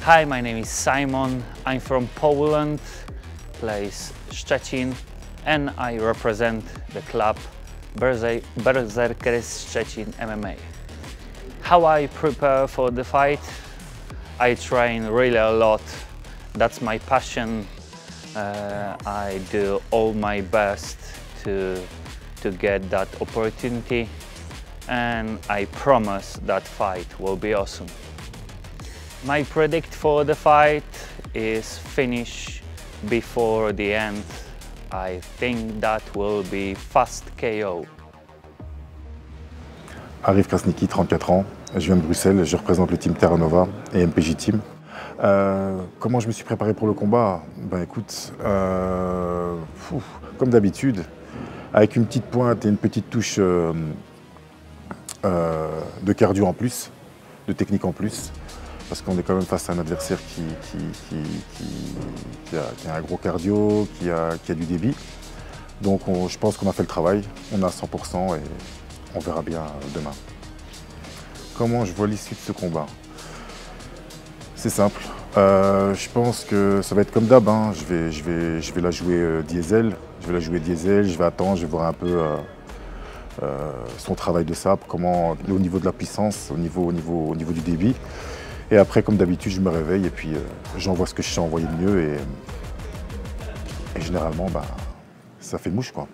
Hi, my name is Simon. I'm from Poland, place Szczecin, and I represent the club Berserkers Szczecin MMA. How I prepare for the fight? I train really a lot. That's my passion. I do all my best to get that opportunity, and I promise that fight will be awesome. My predict for the fight is finish before the end. I think that will be fast KO. Arif Krasniqi, 34 ans, je viens de Bruxelles, je représente le team Terra Nova et MPJ Team. Comment je me suis préparé pour le combat? Ben écoute, comme d'habitude, avec une petite pointe et une petite touche de cardio en plus, de technique en plus, parce qu'on est quand même face à un adversaire qui a un gros cardio, qui a du débit. Donc je pense qu'on a fait le travail, on est à 100% et on verra bien demain. Comment je vois l'issue de ce combat? C'est simple. Je pense que ça va être comme d'hab. Hein. Je vais la jouer diesel. Je vais la jouer diesel. Je vais attendre. Je vais voir un peu son travail de sabre, comment au niveau de la puissance, au niveau du débit. Et après, comme d'habitude, je me réveille et puis j'envoie ce que je sais envoyer de mieux. Et généralement, bah, ça fait mouche, quoi.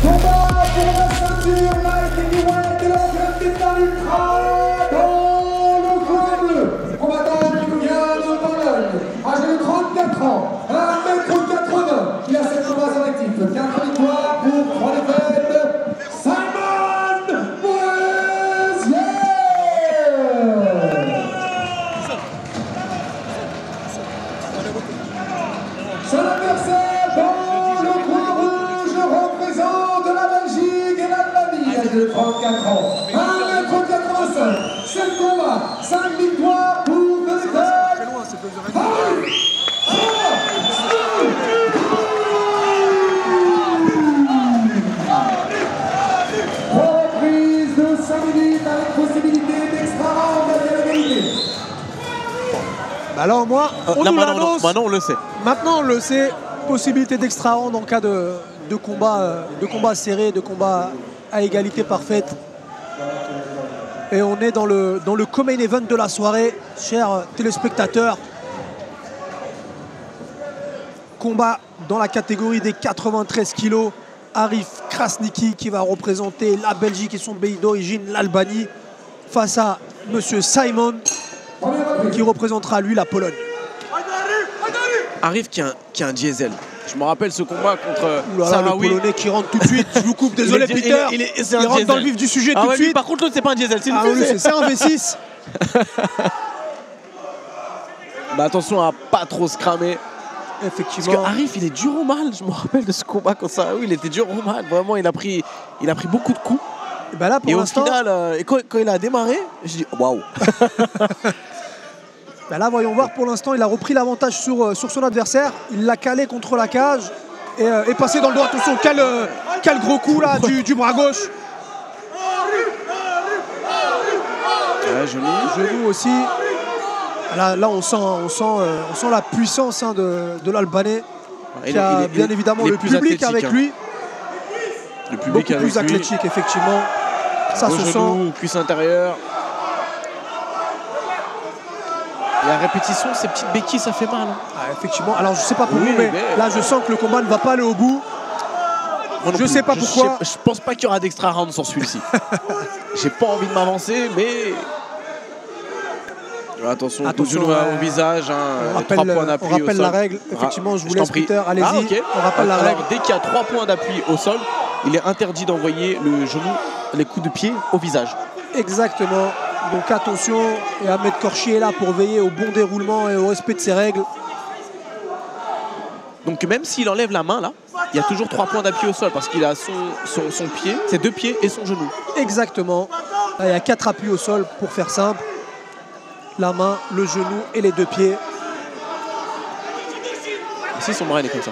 Combat pour la ceinture light heavyweight de la grande finale ultra dans le coin bleu. Combattant qui nous vient de Pologne, âgé de 34 ans, 1m80. Il a 7 combats en actif, 4 victoires pour 3 défaites. Simon Moisier. Son adversaire dans le coin rouge représente la Belgique et l'Albanie, de 34 ans, 1m85, 7 combats, 5 victoires pour 2 défaites. Reprise de 5 minutes avec possibilité d'extra round à l'égalité. Alors moi, on nous l'annonce. Maintenant on le sait. Maintenant on le sait. Possibilité d'extra round en cas de combat serré, de combat à égalité parfaite. Et on est dans le co-main event de la soirée, chers téléspectateurs. Combat dans la catégorie des 93 kilos. Arif Krasniqi qui va représenter la Belgique et son pays d'origine, l'Albanie, face à Monsieur Simon qui représentera lui la Pologne. Arif qui est un diesel. Je me rappelle ce combat contre Sarawi. Le Polonais qui rentre tout de suite. Je vous coupe, désolé Peter. Il rentre dans le vif du sujet tout de suite. Par contre, l'autre, c'est pas un diesel, c'est une c'est un V6. Bah, attention à pas trop se cramer. Effectivement. Parce que Arif, il est dur au mal. Je me rappelle de ce combat contre Sarawi. Il était dur au mal. Vraiment, il a pris beaucoup de coups. Et, ben là, pour au final, quand il a démarré, je dis waouh. Ben là, voyons voir, pour l'instant, il a repris l'avantage sur son adversaire. Il l'a calé contre la cage et est passé dans le dos. Attention, quel gros coup là du bras gauche. Ouais, genou aussi. Là on sent la puissance de l'Albanais. Qui a bien évidemment le public avec lui. Le public beaucoup plus athlétique, effectivement. Ça se sent. Cuisse intérieure. La répétition, ces petites béquilles, ça fait mal. Hein. Ah, effectivement. Alors, je sais pas pour vous, mais là, je sens que le combat ne va pas aller au bout. Je sais pas pourquoi. Je pense pas qu'il y aura d'extra round sur celui-ci. J'ai pas envie de m'avancer, mais... Attention, au visage. Hein, on rappelle la règle. Effectivement, je vous laisse, Peter. Allez-y, okay. On rappelle la règle. Dès qu'il y a 3 points d'appui au sol, il est interdit d'envoyer le genou, les coups de pied au visage. Exactement. Donc attention, et Ahmed Korchi est là pour veiller au bon déroulement et au respect de ses règles. Donc même s'il enlève la main là, il y a toujours 3 points d'appui au sol parce qu'il a son pied, ses 2 pieds et son genou. Exactement. Là, il y a 4 appuis au sol pour faire simple. La main, le genou et les 2 pieds. Si son bras il est comme ça.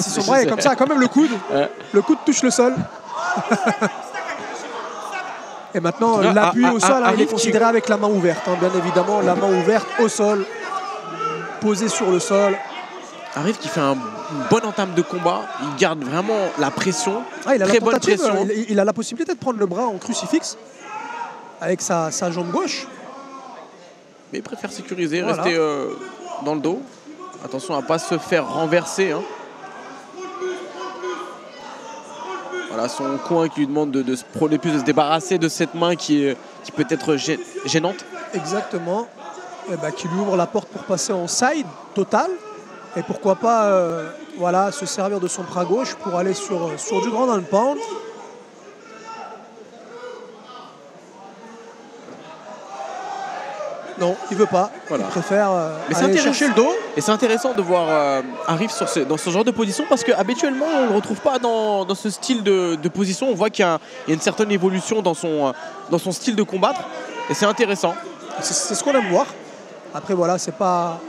Si son bras est comme ça, quand même le coude. Ouais. Le coude touche le sol. Et maintenant, Là, l'appui au sol, il est arrive considéré avec la main ouverte. Hein, bien évidemment, la main ouverte au sol, posée sur le sol. Arrive qui fait une bonne entame de combat. Il garde vraiment la pression. Ah, il a Très la bonne tentative, pression. il a la possibilité de prendre le bras en crucifix avec sa jambe gauche. Mais il préfère sécuriser, Voilà. rester dans le dos. Attention à ne pas se faire renverser. Hein. Voilà son coin qui lui demande de se prôner plus, de se débarrasser de cette main qui peut être gênante. Exactement. Et ben, qui lui ouvre la porte pour passer en side total. Et pourquoi pas voilà, se servir de son bras gauche pour aller sur du ground and pound. Non, il veut pas. Voilà. Il préfère Mais c'est aller intéressant. chercher le dos. Et c'est intéressant de voir Arif dans ce genre de position parce qu'habituellement on ne le retrouve pas dans ce style de position. On voit qu'il y a une certaine évolution dans son style de combattre et c'est intéressant. C'est ce qu'on aime voir. Après voilà, c'est pas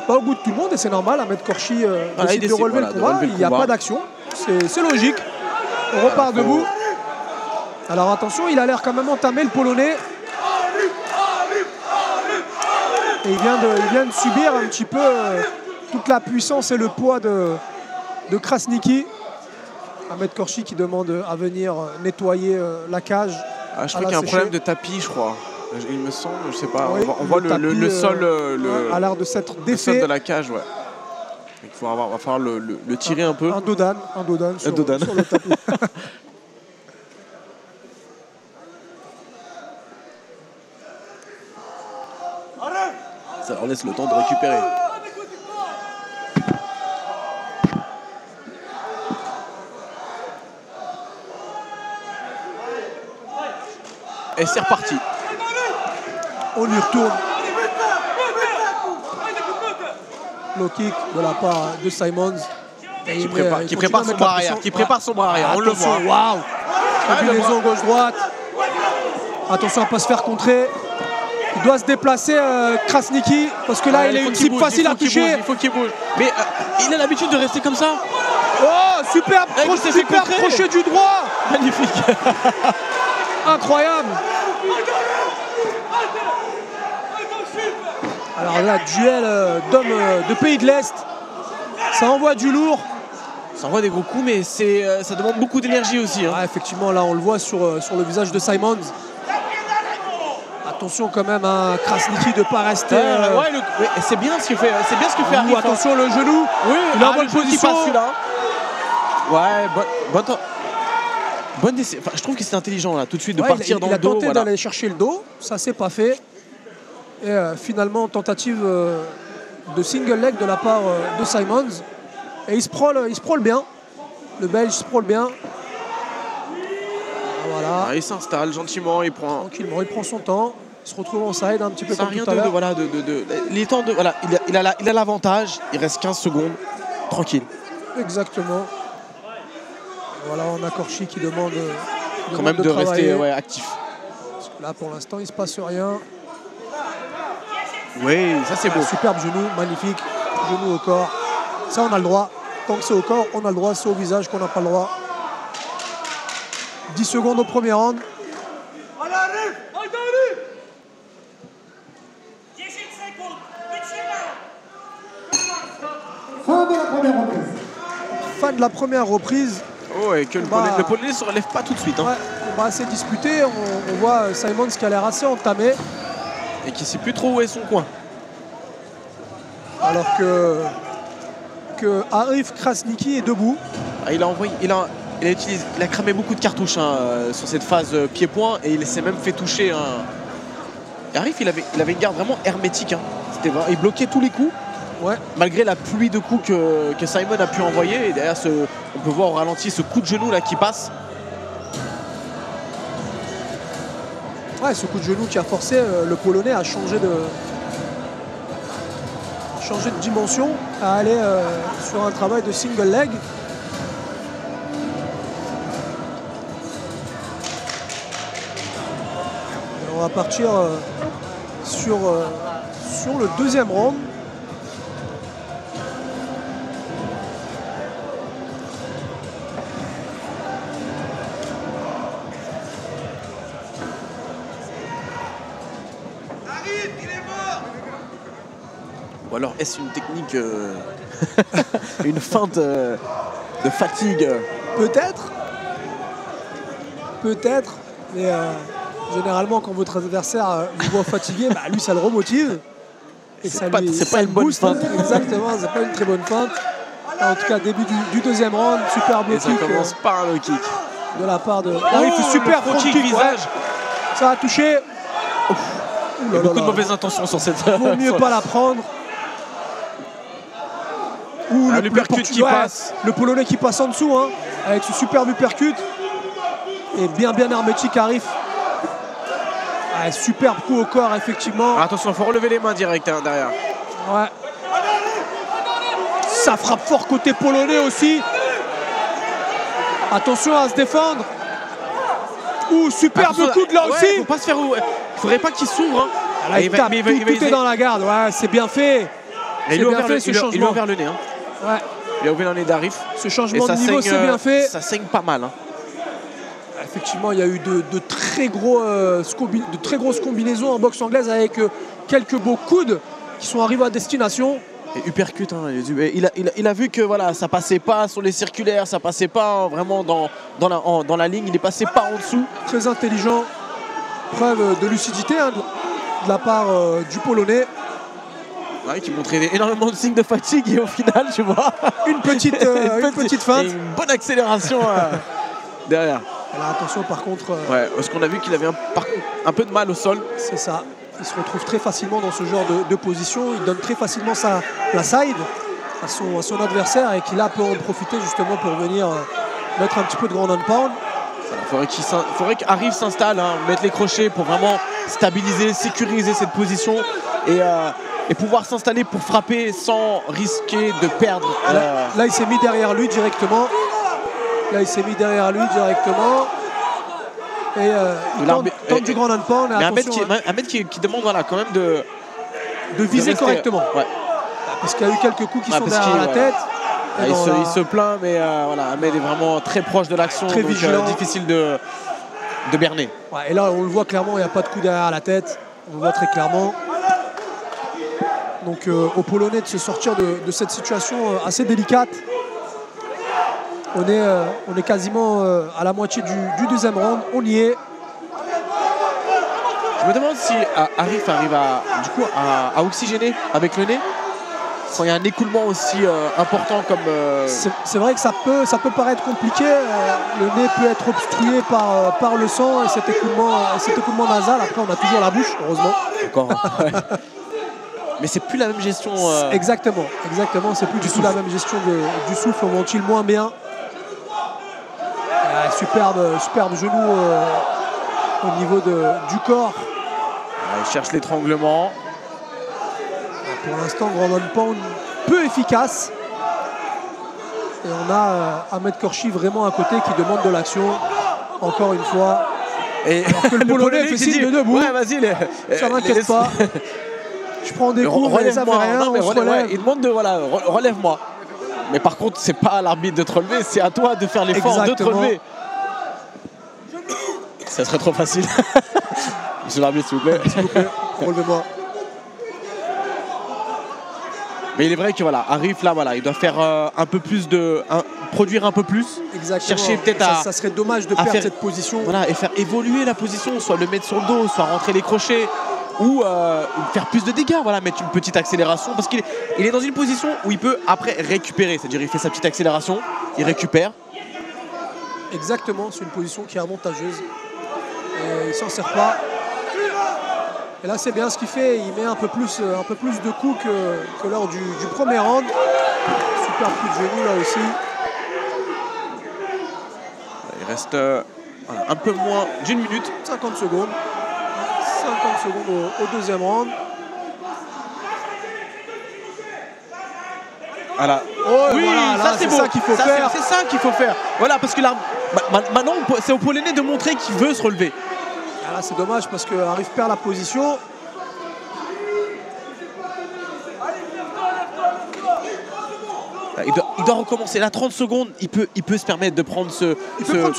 au goût de tout le monde et c'est normal. Ahmed Korchi Voilà, il décide de décide, relever voilà, le de combat. relever le Il n'y a combat. pas d'action. C'est logique. On repart debout. Alors attention, il a l'air quand même entamé le Polonais. Et il vient de subir un petit peu toute la puissance et le poids de Krasniqi. Ahmed Korchi qui demande à venir nettoyer la cage. Je crois qu'il y a un problème de tapis, je crois. Il me semble, je sais pas. Oui, on voit tapis, le sol, a l'air de s'être le sol défait. de la cage, ouais. Il va falloir le tirer un peu. Un dodan sur dodan. sur le tapis. Ça leur laisse le temps de récupérer. Et c'est reparti. On lui retourne. Low kick de la part de Simons. Et Qui il prépare continue son à mettre bras la arrière. pression. Qui prépare son bras arrière. On le Attention, voit. waouh. Combinaison gauche-droite. Attention à ne pas se faire contrer. Il doit se déplacer Krasniqi parce que là il a une cible facile à toucher. Il faut qu'il bouge. Mais il a l'habitude de rester comme ça. Oh, superbe Il s'est fait contrer. crochet du droit. Magnifique. Incroyable. Alors là, duel d'hommes de pays de l'Est. Ça envoie du lourd. Ça envoie des gros coups, mais ça demande beaucoup d'énergie aussi. Hein. Ah, effectivement, là on le voit sur le visage de Simons. Attention quand même à Krasniqi de ne pas rester. Ouais, c'est bien ce que fait. C'est bien ce que fait Arif. Attention le genou. Oui, il est en bonne le genou qui position. passe, celui-là. Ouais, bonne décision. Enfin, je trouve que c'est intelligent là, tout de suite de partir dans il le a dos. tenté Voilà. d'aller chercher le dos, ça s'est pas fait. Et finalement, tentative de single leg de la part de Simons. Et il se prôle bien. Le Belge se prôle bien. Voilà. Il s'installe gentiment, il prend. Tranquillement, il prend son temps. Il se retrouve en side un petit peu Ça comme rien tout à l'heure. les temps de voilà, il a l'avantage. Il reste 15 secondes, tranquille. Exactement. Voilà, on a Korchi qui demande Quand même de travailler. rester actif. Parce que là, pour l'instant, il se passe rien. Oui, ça c'est beau. Superbe genou, magnifique. Genou au corps. Ça, on a le droit. Tant que c'est au corps, on a le droit. C'est au visage qu'on n'a pas le droit. 10 secondes au premier round. Fin de la première reprise. Fin de la première reprise. Oh, et que le Polonais ne se relève pas tout de suite. Hein. Ouais, combat assez disputé. On voit Simons qui a l'air assez entamé. Et qui ne sait plus trop où est son coin. Alors que Arif Krasniqi est debout. Ah, il a cramé beaucoup de cartouches sur cette phase pied-point et il s'est même fait toucher. Et Arif, il avait une garde vraiment hermétique. Hein. Il bloquait tous les coups. Ouais. Malgré la pluie de coups que Simon a pu envoyer. Et derrière, on peut voir au ralenti ce coup de genou là qui passe. Ouais, ce coup de genou qui a forcé le Polonais à changer de dimension, à aller sur un travail de single leg. Et on va partir sur le deuxième round. Ou alors est-ce une technique, une feinte de fatigue? Peut-être. Peut-être. Mais généralement, quand votre adversaire vous voit fatigué, bah, lui, ça le remotive. Et C'est pas une bonne booste. feinte. Exactement, c'est pas une très bonne feinte. En tout cas, début du deuxième round, super low Et ça kick commence par un low kick. de la part de... Arif, super le front kick, visage. ouais. Ça a touché. Il y a beaucoup de mauvaises intentions sur cette. Vaut mieux pas la prendre. Ouh, Ah, l'uppercut qui passe. Le Polonais qui passe en dessous, hein, avec ce superbe uppercut. Et bien hermétique arrive. Ah, superbe coup au corps, effectivement. Ah, attention, il faut relever les mains direct hein, derrière. Ouais. Ça frappe fort côté polonais aussi. Attention à se défendre. Ouh, superbe coup de là ouais, aussi. faut pas se faire. Il faudrait pas qu'il s'ouvre. Hein. Là, Ah, il tape, tout est dans la garde. Ouais, c'est bien fait. Et C'est il a bien ouvert fait le, ce il a changement. ouvert le nez. Hein. Ouais. Il a ouvert le nez d'Arif. Ce Et changement de ça niveau, saigne, c'est bien fait. Ça saigne pas mal. Hein. Effectivement, il y a eu de très grosses combinaisons en boxe anglaise avec quelques beaux coudes qui sont arrivés à destination. Et uppercut, hein, il a vu que voilà, ça passait pas sur les circulaires, ça passait pas vraiment dans la ligne, il est passé pas en dessous. Très intelligent, preuve de lucidité hein, de la part du Polonais. Ouais, qui montrait énormément de signes de fatigue et au final, tu vois, Une petite feinte. et une bonne accélération derrière. Alors attention par contre, Ouais, parce qu'on a vu qu'il avait un peu de mal au sol. c'est ça. Il se retrouve très facilement dans ce genre de position. Il donne très facilement la side à son adversaire et qui là peut en profiter justement pour venir mettre un petit peu de ground and pound. Il faudrait qu'Arif s'installe, hein, mettre les crochets pour vraiment stabiliser, sécuriser cette position et pouvoir s'installer pour frapper sans risquer de perdre. Là, il s'est mis derrière lui directement. Et il tente du grand hand pound. Mais Attention, Ahmed qui demande voilà, quand même de viser rester, correctement. Ouais. Parce qu'il y a eu quelques coups qui sont parce derrière qu'il- la voilà. tête. Ah, Et il se plaint, mais voilà, Ahmed est vraiment très proche de l'action, Très donc vigilant. difficile de berner. Ouais, et là, on le voit clairement, il n'y a pas de coup derrière la tête. On le voit très clairement. Donc, aux Polonais de se sortir de cette situation assez délicate. On est quasiment à la moitié du deuxième round. On y est. Je me demande si Arif arrive à oxygéner avec le nez quand il y a un écoulement aussi important comme. C'est vrai que ça peut paraître compliqué. Le nez peut être obstrué par le sang et cet écoulement nasal. Après, on a toujours la bouche, heureusement. Encore. Ouais. Mais c'est plus la même gestion. Exactement. C'est plus du tout la même gestion du souffle. On ventile moins bien. Superbe genou au niveau du corps. Il cherche l'étranglement. Pour l'instant, grand on pound peu efficace. Et on a Ahmed Korchi vraiment à côté qui demande de l'action. Encore une fois. Et Alors que le Polonais fait signe de debout. Ouais, vas-y. Ça m'inquiète pas. Je prends des coups, mais ça fait rien. Non, mais on se relève. il demande de relève-moi. Mais par contre, c'est pas à l'arbitre de te relever, c'est à toi de faire l'effort de te Exactement. relever. Ça serait trop facile. Monsieur l'arbitre, s'il vous plaît. S'il vous plaît, relevez-moi. Mais il est vrai que voilà, Arif là, voilà, il doit faire un peu plus produire un peu plus. Exactement. Chercher peut-être ça serait dommage de perdre cette position. Voilà, et faire évoluer la position, soit le mettre sur le dos, soit rentrer les crochets, ou faire plus de dégâts, voilà, mettre une petite accélération, parce qu'il est dans une position où il peut après récupérer, c'est-à-dire il fait sa petite accélération, il récupère. Exactement, c'est une position qui est avantageuse. Et il s'en sert pas. Et là c'est bien ce qu'il fait, il met un peu plus de coups que lors du premier round. Super coup de genou là aussi. Il reste un peu moins d'une minute. 50 secondes. 50 secondes au deuxième round. Voilà. Oh, oui, voilà, là, ça c'est beau. ça qu'il faut faire. C'est ça qu'il faut faire. Voilà, parce que là, maintenant, c'est au Polonais de montrer qu'il veut se relever. Ah, là c'est dommage parce qu'Arif perd la position. Il doit recommencer. Là, 30 secondes, il peut se permettre de prendre ce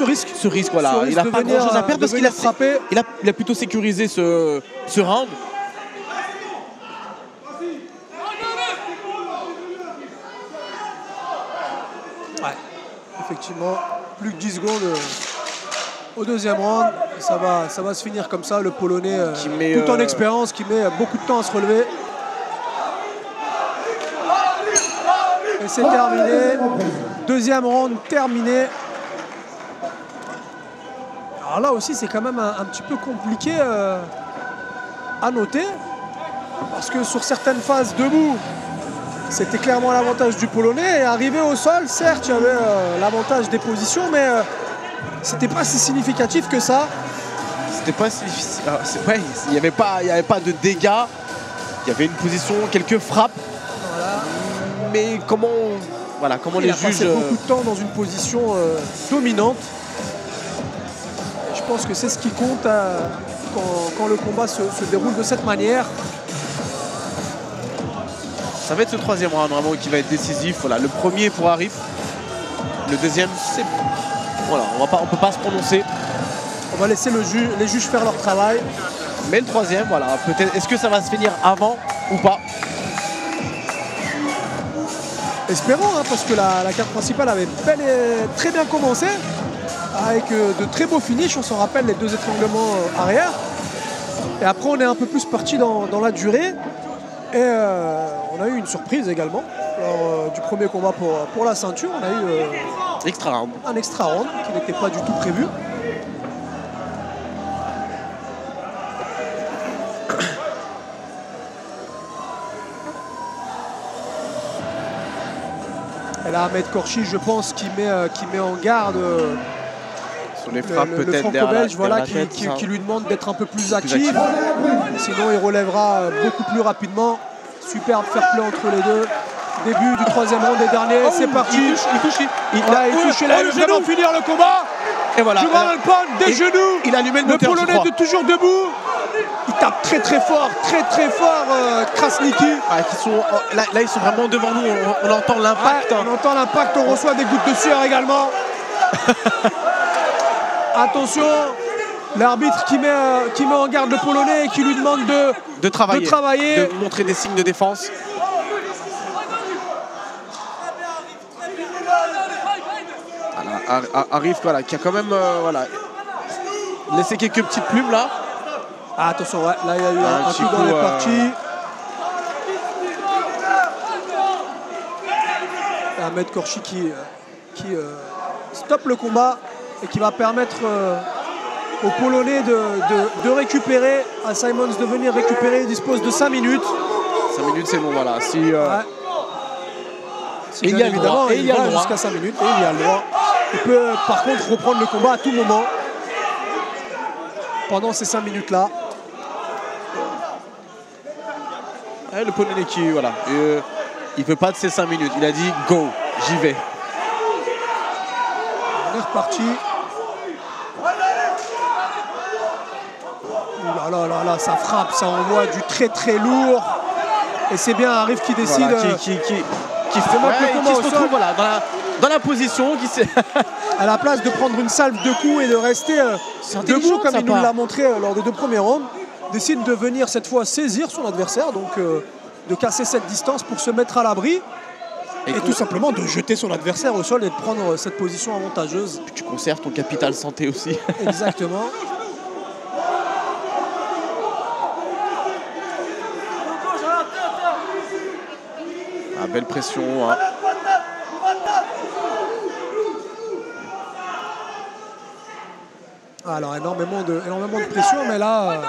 risque. Ce risque, voilà. Ce risque Il n'a de pas venir, grand-chose à perdre parce qu'il a frapper. Il a plutôt sécurisé ce round. effectivement, plus que 10 secondes au deuxième round. Ça va se finir comme ça, le Polonais, tout en expérience, qui met beaucoup de temps à se relever. Et c'est terminé. Deuxième round terminé. Alors là aussi, c'est quand même un petit peu compliqué à noter. Parce que sur certaines phases debout, c'était clairement l'avantage du Polonais. Et arrivé au sol, certes, il y avait l'avantage des positions, mais c'était pas si significatif que ça. C'était pas si difficile. Ouais, il n'y avait pas de dégâts. Il y avait une position, quelques frappes. Voilà. Mais comment les Il a juges... passé beaucoup de temps dans une position dominante. Et je pense que c'est ce qui compte quand le combat se déroule de cette manière. Ça va être ce troisième round vraiment qui va être décisif. Voilà, le premier pour Arif. Le deuxième, c'est... Voilà, on peut pas se prononcer. On va laisser les juges faire leur travail. Mais le troisième, voilà, peut-être... Est-ce que ça va se finir avant ou pas? Espérons, hein, parce que la carte principale avait très bien commencé. Avec de très beaux finishes, on s'en rappelle, les 2 étranglements arrière. Et après, on est un peu plus parti dans la durée. Et on a eu une surprise également. Lors du premier combat pour la ceinture, on a eu Extra round. un extra round qui n'était pas du tout prévu. Et là, Ahmed Korchi, je pense, qui met en garde Sur les frappes le peut-être franco-belge, voilà, tête, qui lui demande d'être un peu plus actif. Sinon, il relèvera beaucoup plus rapidement. Superbe fair play entre les deux. Début du troisième round des derniers. C'est parti. Il touche. Il touche. Il a vraiment finir le combat. Et voilà. Juval Alpon, des genoux. Il a allumé le Le moteur, je Polonais crois. de toujours debout. Il tape très fort, Krasniki. Ah, là, ils sont vraiment devant nous. On entend l'impact. On entend l'impact, on reçoit des gouttes de sueur également. Attention, l'arbitre qui met en garde le Polonais et qui lui demande de travailler, de montrer des signes de défense. Voilà, Arif, voilà, qui a quand même laissé quelques petites plumes là. Ah, attention, ouais, là il y a eu un coup dans les parties. Ahmed Korchi qui stoppe le combat et qui va permettre aux Polonais de récupérer, à Simons de venir récupérer. Il dispose de 5 minutes. 5 minutes, c'est bon, voilà. Si, il y a évidemment, il y a jusqu'à 5 minutes et il y a le droit. Il peut par contre reprendre le combat à tout moment pendant ces 5 minutes-là. Le Polonais qui, voilà, il ne veut pas de ces 5 minutes. Il a dit go, j'y vais. On est reparti. Là, ça frappe, ça envoie du très lourd. Et c'est bien Arif qui décide. Voilà, qui se retrouve voilà, dans la position. À la place de prendre une salve de coups et de rester debout comme il nous l'a montré lors des 2 premiers rounds, décide de venir cette fois saisir son adversaire, donc de casser cette distance pour se mettre à l'abri. Et tout simplement de jeter son adversaire au sol et de prendre cette position avantageuse. Tu conserves ton capital santé aussi. Exactement. Ah, belle pression. Hein. Alors énormément de pression, mais là,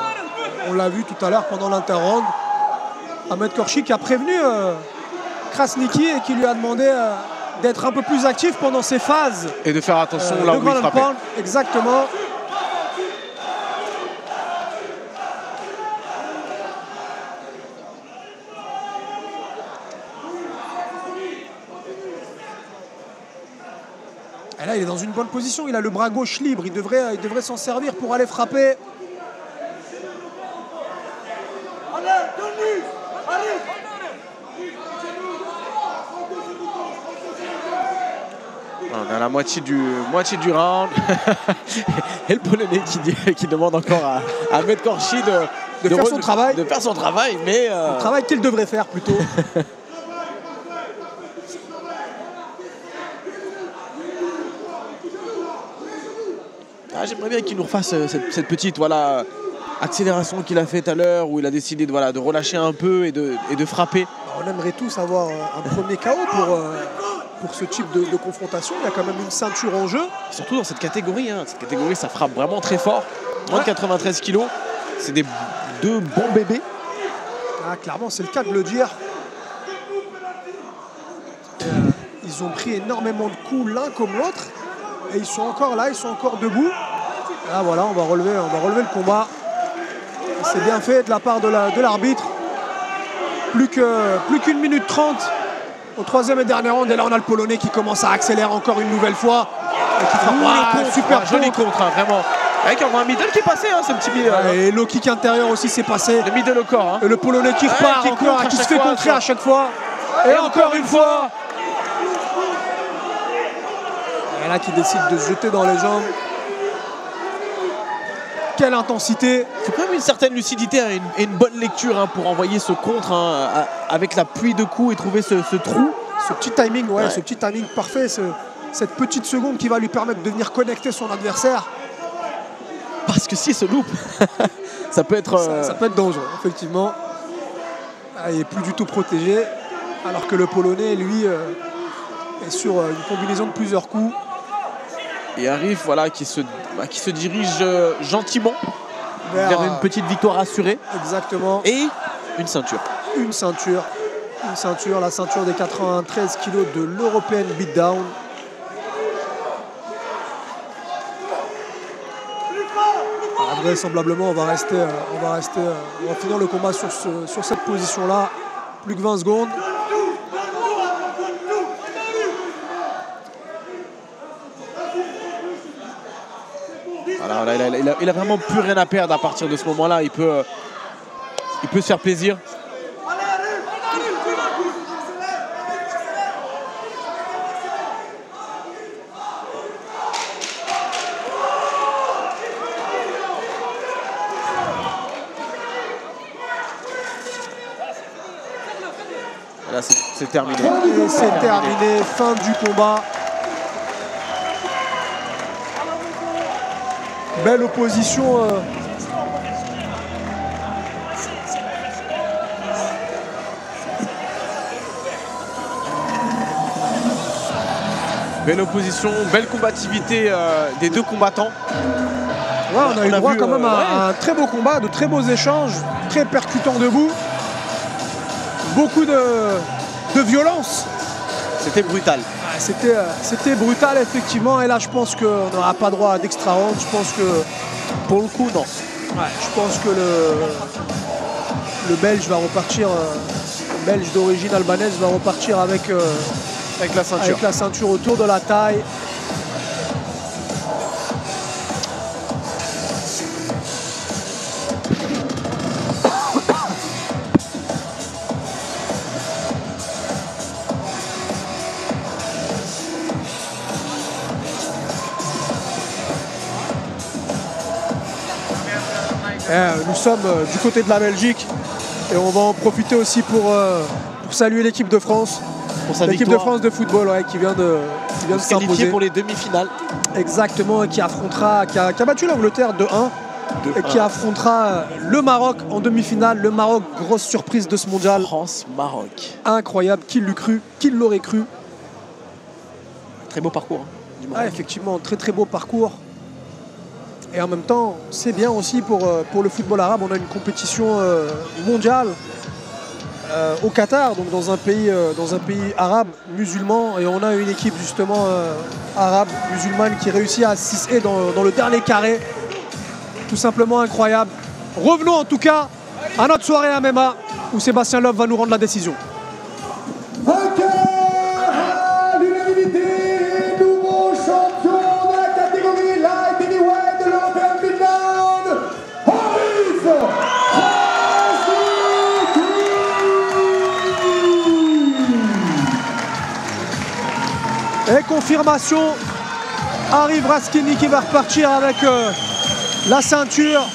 on l'a vu tout à l'heure pendant l'interround. Ahmed Korchi qui a prévenu Krasniki et qui lui a demandé d'être un peu plus actif pendant ces phases. Et de faire attention là où il frappait. Exactement. Et là, il est dans une bonne position. Il a le bras gauche libre. Il devrait s'en servir pour aller frapper. On est à la moitié du round. Et le Polonais qui demande encore à Ahmed Korchi de faire son travail. De faire son travail, mais... Le travail qu'il devrait faire plutôt. j'aimerais bien qu'il nous refasse cette petite voilà, accélération qu'il a fait tout à l'heure, où il a décidé de, voilà, de relâcher un peu et de frapper. On aimerait tous avoir un premier KO pour ce type de confrontation. Il y a quand même une ceinture en jeu. Surtout dans cette catégorie. Hein. Cette catégorie, ça frappe vraiment très fort. Moins de 93 kilos. C'est deux bons bébés. Ah, clairement, c'est le cas de le dire. Ils ont pris énormément de coups l'un comme l'autre. Et ils sont encore là, ils sont encore debout. Là, voilà, on va relever le combat. C'est bien fait de la part de l'arbitre. Plus qu'une minute 30 au troisième et dernier round. Et là, on a le Polonais qui commence à accélérer encore une nouvelle fois. Et qui frappe super joli contre, hein, vraiment. Avec un middle qui est passé, hein, ce petit middle. Et low kick intérieur aussi, c'est passé. Le middle au corps. Hein. Et le Polonais qui repart encore, qui se fait contrer à chaque fois. Et encore une fois. Et là, qui décide de se jeter dans les jambes. Quelle intensité. Il faut quand même une certaine lucidité et une bonne lecture hein, pour envoyer ce contre hein, avec la pluie de coups et trouver ce trou. Ce petit timing, ce petit timing parfait, cette petite seconde qui va lui permettre de venir connecter son adversaire. Parce que s'il se loupe, ça peut être... Ça peut être dangereux, effectivement. Il n'est plus du tout protégé, alors que le Polonais, lui, est sur une combinaison de plusieurs coups. Et arrive, voilà, qui se dirige gentiment vers une petite victoire assurée. Exactement. Et une ceinture. Une ceinture, la ceinture des 93 kilos de l'European Beatdown. Vraisemblablement, on va finir le combat sur cette position-là. Plus que 20 secondes. Voilà, il a vraiment plus rien à perdre à partir de ce moment-là. Il peut se faire plaisir. Là, c'est terminé. Et c'est terminé. Fin du combat. Belle opposition. Belle opposition, belle combativité des deux combattants. Ouais, on a eu droit quand même à un très beau combat, de très beaux échanges, très percutants debout. Beaucoup de violence. C'était brutal. C'était brutal, effectivement. Et là, je pense qu'on n'aura pas droit à d'extra round. Je pense que, pour le coup, non. Ouais, je pense que le Belge va repartir, le Belge d'origine albanaise va repartir avec la ceinture autour de la taille. Nous sommes du côté de la Belgique et on va en profiter aussi pour saluer l'équipe de France. L'équipe de France de football qui vient de s'imposer pour les demi-finales. Exactement, qui a battu l'Angleterre 2-1 et qui affrontera le Maroc en demi-finale. Le Maroc, grosse surprise de ce mondial. France-Maroc. Incroyable, qui l'eût cru, qui l'aurait cru. Très beau parcours. Hein, effectivement, très très beau parcours. Et en même temps, c'est bien aussi pour le football arabe. On a une compétition mondiale au Qatar, donc dans un pays arabe, musulman. Et on a une équipe justement arabe, musulmane qui réussit à 6 dans le dernier carré. Tout simplement incroyable. Revenons en tout cas à notre soirée MMA où Sébastien Loeb va nous rendre la décision. Et confirmation, Arif Raskini qui va repartir avec la ceinture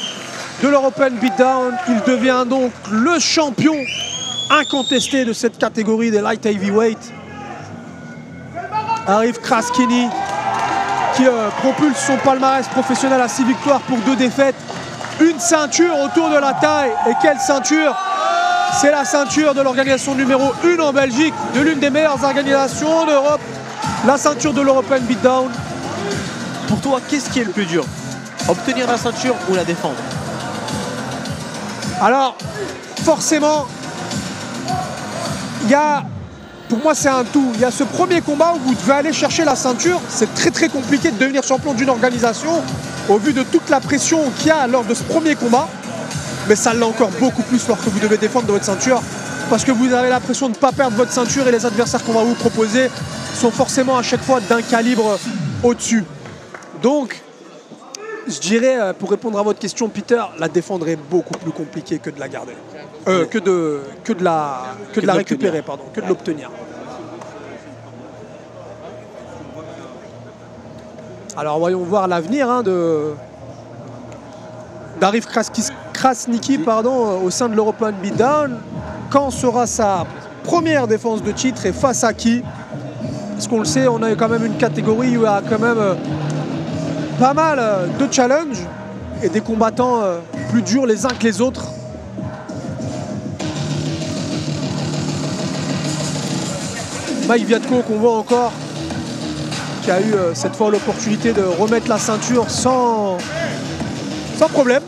de l'European Beatdown. Il devient donc le champion incontesté de cette catégorie des light heavyweight. Arif Raskini qui propulse son palmarès professionnel à 6 victoires pour 2 défaites. Une ceinture autour de la taille. Et quelle ceinture! C'est la ceinture de l'organisation numéro 1 en Belgique, de l'une des meilleures organisations en Europe, la ceinture de l'European Beatdown. Pour toi, qu'est-ce qui est le plus dur? Obtenir la ceinture ou la défendre? Alors, forcément, pour moi c'est un tout. Il y a ce premier combat où vous devez aller chercher la ceinture. C'est très très compliqué de devenir champion d'une organisation au vu de toute la pression qu'il y a lors de ce premier combat. Mais ça l'est encore beaucoup plus lorsque vous devez défendre votre ceinture, parce que vous avez la pression de ne pas perdre votre ceinture et les adversaires qu'on va vous proposer sont forcément à chaque fois d'un calibre au-dessus. Donc, je dirais, pour répondre à votre question, Peter, la défendre est beaucoup plus compliquée que de la garder. Que de la récupérer, pardon, que de l'obtenir. Alors voyons voir l'avenir d'Arif Krasniqi au sein de l'European Beatdown. Quand sera sa première défense de titre et face à qui? Parce qu'on le sait, on a quand même une catégorie où il y a quand même pas mal de challenges et des combattants plus durs les uns que les autres. Mike Viatko qu'on voit encore, qui a eu cette fois l'opportunité de remettre la ceinture sans problème.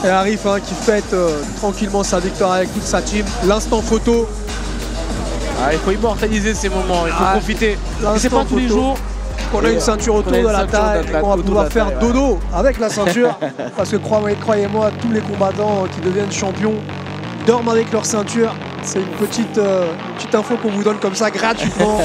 Et Arif qui fête tranquillement sa victoire avec toute sa team. L'instant photo. Il faut immortaliser ces moments, il faut profiter. C'est pas tous les jours qu'on a une ceinture autour de la taille et qu'on va pouvoir faire dodo avec la ceinture. Parce que croyez-moi, tous les combattants qui deviennent champions dorment avec leur ceinture. C'est une petite info qu'on vous donne comme ça gratuitement.